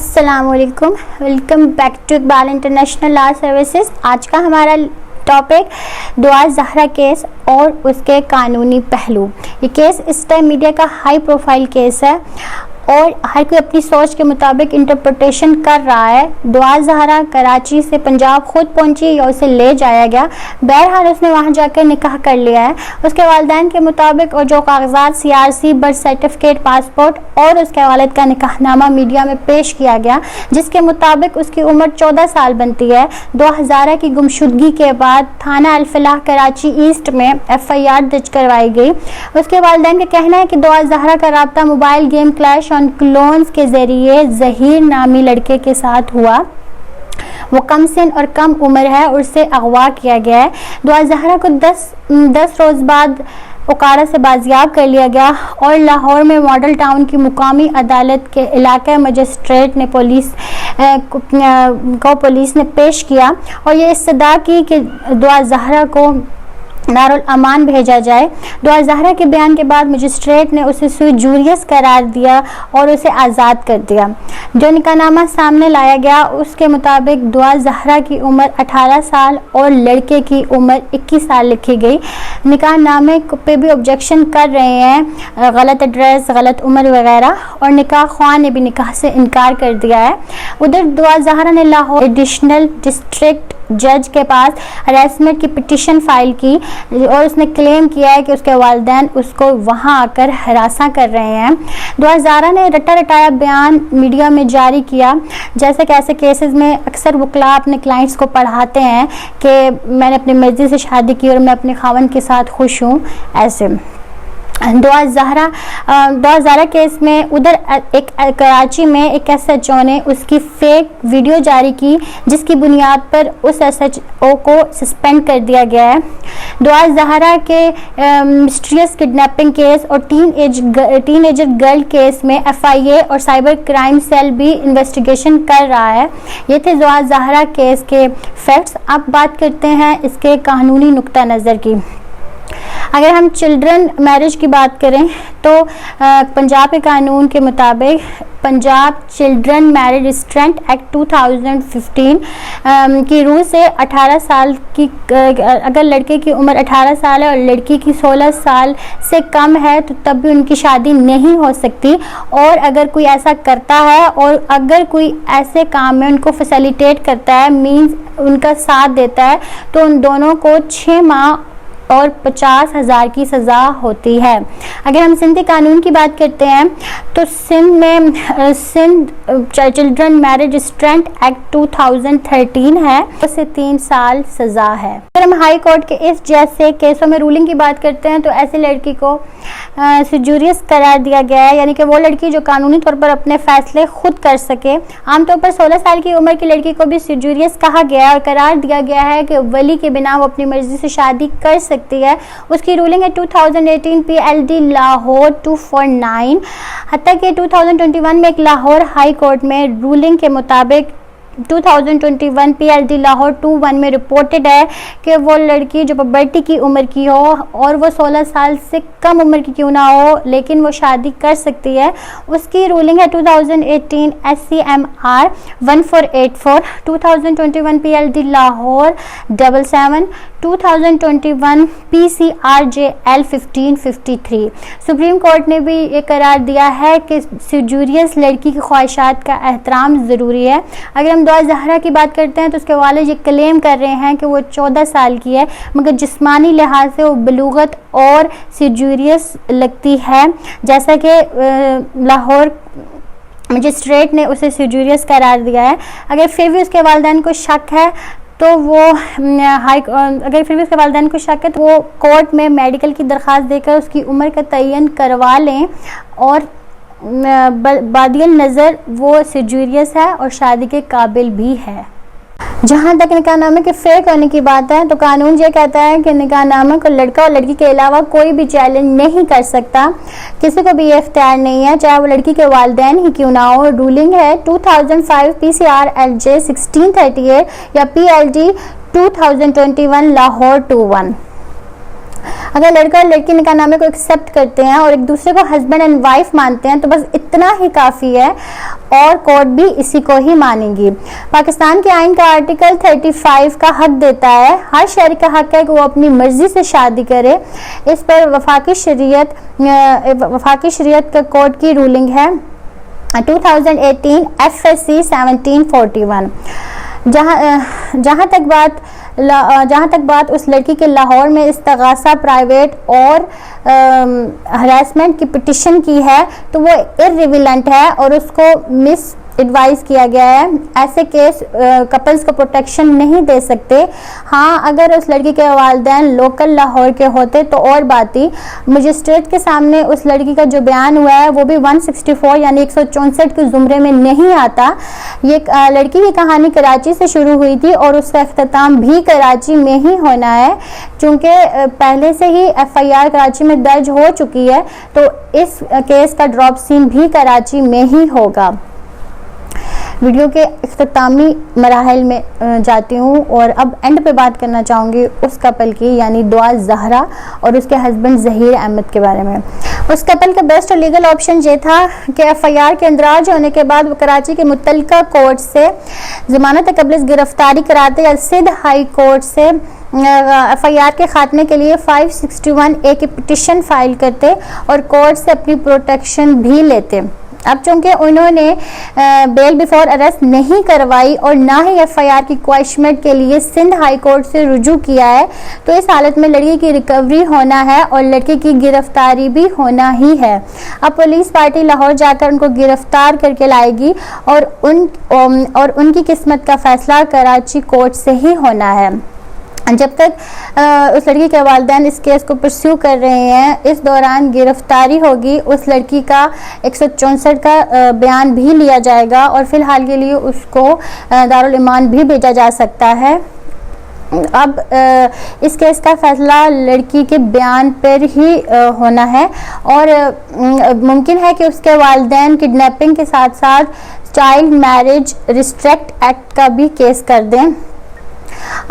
अस्सलामुअलैकुम, welcome back to Iqbal international law services. आज का हमारा टॉपिक दुआ ज़हरा केस और उसके कानूनी पहलू। ये केस इस टाइम मीडिया का हाई प्रोफाइल केस है और हर कोई अपनी सोच के मुताबिक इंटरप्रिटेशन कर रहा है। दुआ ज़हरा कराची से पंजाब खुद पहुंची या उसे ले जाया गया, बहरहाल उसने वहां जाकर निकाह कर लिया है। उसके वालिदैन के मुताबिक और जो कागजात CRC, बर्थ सर्टिफिकेट, पासपोर्ट और उसके वालिद का निकाहनामा मीडिया में पेश किया गया, जिसके मुताबिक उसकी उम्र 14 साल बनती है। 2000 की गुमशुदगी के बाद थाना अल-फलाह कराची ईस्ट में FIR दर्ज करवाई गई। उसके वालिदैन का कहना है कि दुआ ज़हरा का राब्ता मोबाइल गेम क्लैश क्लोन्स के जरिए ज़हीर नामी लड़के के साथ हुआ। वो कम सिन और कम उम्र है और उससे अगवा किया गया है। दुआ ज़हरा को 10 रोज़ बाद उकाड़ा से बाजियाब कर लिया गया और लाहौर में मॉडल टाउन की मुकामी अदालत के इलाका मजिस्ट्रेट ने पुलिस ने पेश किया और ये इस्तदा की कि दुआ ज़हरा को दारुल अमान भेजा जाए। दुआ ज़हरा के बयान के बाद मजिस्ट्रेट ने उसे सुई जूरियस करार दिया और उसे आज़ाद कर दिया। जो निकाहनामा सामने लाया गया उसके मुताबिक दुआ ज़हरा की उम्र 18 साल और लड़के की उम्र 21 साल लिखी गई। निकाहनामे पे भी ऑब्जेक्शन कर रहे हैं, गलत एड्रेस, गलत उम्र वगैरह, और निकाह ख्वाह ने भी निकाह से इनकार कर दिया है। उधर दुआ ज़हरा ने लाहौर एडिशनल डिस्ट्रिक्ट जज के पास हरासमेंट की पिटीशन फाइल की और उसने क्लेम किया है कि उसके वालिदैन उसको वहां आकर हरासा कर रहे हैं। दुआ ज़हरा ने रटा रटाया बयान मीडिया में जारी किया, जैसे कि ऐसे केसेस में अक्सर वकला अपने क्लाइंट्स को पढ़ाते हैं कि मैंने अपनी मर्जी से शादी की और मैं अपने खावन के साथ खुश हूँ। ऐसे दुआ ज़हरा केस में उधर एक कराची में एक SHO ने उसकी फेक वीडियो जारी की, जिसकी बुनियाद पर उस SHO को सस्पेंड कर दिया गया है। दुआ ज़हरा के मिस्टीरियस किडनैपिंग केस और टीनएजर गर्ल केस में FIA और साइबर क्राइम सेल भी इन्वेस्टिगेशन कर रहा है। ये थे दुआ ज़हरा केस के फैक्ट्स। अब बात करते हैं इसके कानूनी नुक्ता नज़र की। अगर हम चिल्ड्रन मैरिज की बात करें तो पंजाब के कानून के मुताबिक Punjab children marriage restraint act 2015 की रूह से 18 साल की अगर लड़के की उम्र 18 साल है और लड़की की 16 साल से कम है तो तब भी उनकी शादी नहीं हो सकती। और अगर कोई ऐसा करता है और अगर कोई ऐसे काम में उनको फैसिलिटेट करता है, मींस उनका साथ देता है, तो उन दोनों को 6 माह और 50,000 की सज़ा होती है। अगर हम सिंधी कानून की बात करते हैं तो सिंध में चिल्ड्रन मैरिज रिस्ट्रेंट एक्ट 2013 है, उससे 3 साल सज़ा है। अगर हम हाई कोर्ट के इस जैसे केसों में रूलिंग की बात करते हैं तो ऐसी लड़की को सिजूरियस करार दिया गया है, यानी कि वो लड़की जो कानूनी तौर पर अपने फैसले खुद कर सके। आमतौर पर 16 साल की उम्र की लड़की को भी सिजूरियस कहा गया है और करार दिया गया है कि वली के बिना वो अपनी मर्जी से शादी कर सकती है। उसकी रूलिंग है 2018 PLD लाहौर 249। हत्ता कि 2021 में एक लाहौर हाई कोर्ट में रूलिंग के मुताबिक 2021 PLD लाहौर 21 में रिपोर्टेड है कि वो लड़की जो बर्टी की उम्र की हो और वो 16 साल से कम उम्र की क्यों ना हो, लेकिन वो शादी कर सकती है। उसकी रूलिंग है 2018 SCMR 1484, 2021 PLD Lahore 77, 2021 PCRJL 1553। Supreme court ने भी ये करार दिया है कि सिजूरियस लड़की की ख्वाहिशात का एहतराम ज़रूरी है। अगर हम दुआ ज़हरा की बात करते हैं तो उसके वालिद ये क्लेम कर रहे हैं कि वो 14 साल की है, मगर जिस्मानी लिहाज से वो बलूगत और सिजूरियस लगती है, जैसा कि लाहौर मजिस्ट्रेट ने उसे सिजूरियस करार दिया है। अगर फिर भी उसके वालिदैन को शक है तो वो कोर्ट में मेडिकल की दरख्वास्त देकर उसकी उम्र का तयन करवा लें और बादियल नज़र वो सिजूरियस है और शादी के काबिल भी है। जहाँ तक निकाहनामे के फेक होने की बात है तो कानून ये कहता है कि निकाहनामे को लड़का और लड़की के अलावा कोई भी चैलेंज नहीं कर सकता, किसी को भी ये इख्तियार नहीं है, चाहे वो लड़की के वालिदैन ही क्यों ना हो। रूलिंग है 2005 PCRLJ 1638 या PLD 2021 लाहौर 21। अगर लड़का और लड़की निकाहनामे को एक्सेप्ट करते हैं और एक दूसरे को हस्बैंड एंड वाइफ मानते हैं तो बस इतना ही काफ़ी है, और कोर्ट भी इसी को ही मानेगी। पाकिस्तान के आइन का आर्टिकल 35 का हक देता है, हर शहरी का हक है कि वो अपनी मर्जी से शादी करे। इस पर वफाकी शरीयत का कोर्ट की रूलिंग है 2018 FSC 1741। जहाँ तक बात उस लड़की के लाहौर में इस्तगासा प्राइवेट और हरासमेंट की पिटिशन की है तो वो इर्रिलेवेंट है और उसको मिस एडवाइस किया गया है। ऐसे केस कपल्स को प्रोटेक्शन नहीं दे सकते। हाँ, अगर उस लड़की के वालिदैन लोकल लाहौर के होते तो और बात थी। मजिस्ट्रेट के सामने उस लड़की का जो बयान हुआ है वो भी 164 यानी 164 के ज़ुमरे में नहीं आता। ये लड़की की कहानी कराची से शुरू हुई थी और उसका अख्ताम भी कराची में ही होना है, क्योंकि पहले से ही FIR कराची में दर्ज हो चुकी है, तो इस केस का ड्रॉप सीन भी कराची में ही होगा। वीडियो के इख्तितामी मराहल में जाती हूँ और अब एंड पे बात करना चाहूँगी उस कपल की, यानी दुआ ज़हरा और उसके हस्बैंड ज़हीर अहमद के बारे में। उस कपल का बेस्ट लीगल ऑप्शन ये था कि FIR के इंदराज होने के बाद वो कराची के मुतल्लिका कोर्ट से ज़मानत कबल गिरफ्तारी कराते या सिंध हाई कोर्ट से FIR के खात्मे के लिए 561A की पिटिशन फाइल करते और कोर्ट से अपनी प्रोटेक्शन भी लेते। अब चूंकि उन्होंने बेल बिफोर अरेस्ट नहीं करवाई और ना ही FIR की क्वाशमेंट के लिए सिंध हाई कोर्ट से रुजू किया है, तो इस हालत में लड़की की रिकवरी होना है और लड़के की गिरफ्तारी भी होना ही है। अब पुलिस पार्टी लाहौर जाकर उनको गिरफ्तार करके लाएगी और उनकी किस्मत का फैसला कराची कोर्ट से ही होना है। जब तक उस लड़की के वालिदैन इस केस को परस्यू कर रहे हैं, इस दौरान गिरफ्तारी होगी। उस लड़की का 164 का बयान भी लिया जाएगा और फिलहाल के लिए उसको दारुल ईमान भी भेजा जा सकता है। अब इस केस का फैसला लड़की के बयान पर ही होना है और मुमकिन है कि उसके वालिदैन किडनैपिंग के साथ साथ चाइल्ड मैरिज रिस्ट्रिक्ट एक्ट का भी केस कर दें।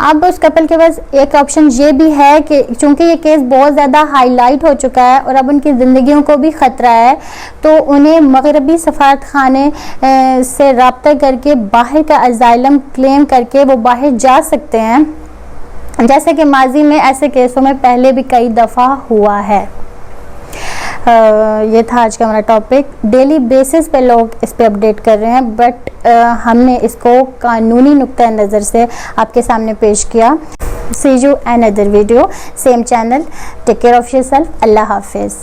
अब उस कपल के पास एक ऑप्शन ये भी है कि चूंकि ये केस बहुत ज़्यादा हाईलाइट हो चुका है और अब उनकी ज़िंदगियों को भी ख़तरा है, तो उन्हें मगरबी सफारत खाने से रब्ता करके बाहर का अजाइलम क्लेम करके वो बाहर जा सकते हैं, जैसे कि माजी में ऐसे केसों में पहले भी कई दफ़ा हुआ है। ये था आज का हमारा टॉपिक। डेली बेसिस पे लोग इस पे अपडेट कर रहे हैं, बट हमने इसको कानूनी नुक्ता नज़र से आपके सामने पेश किया। See you in another video, same channel. Take care of yourself. अल्लाह हाफिज़।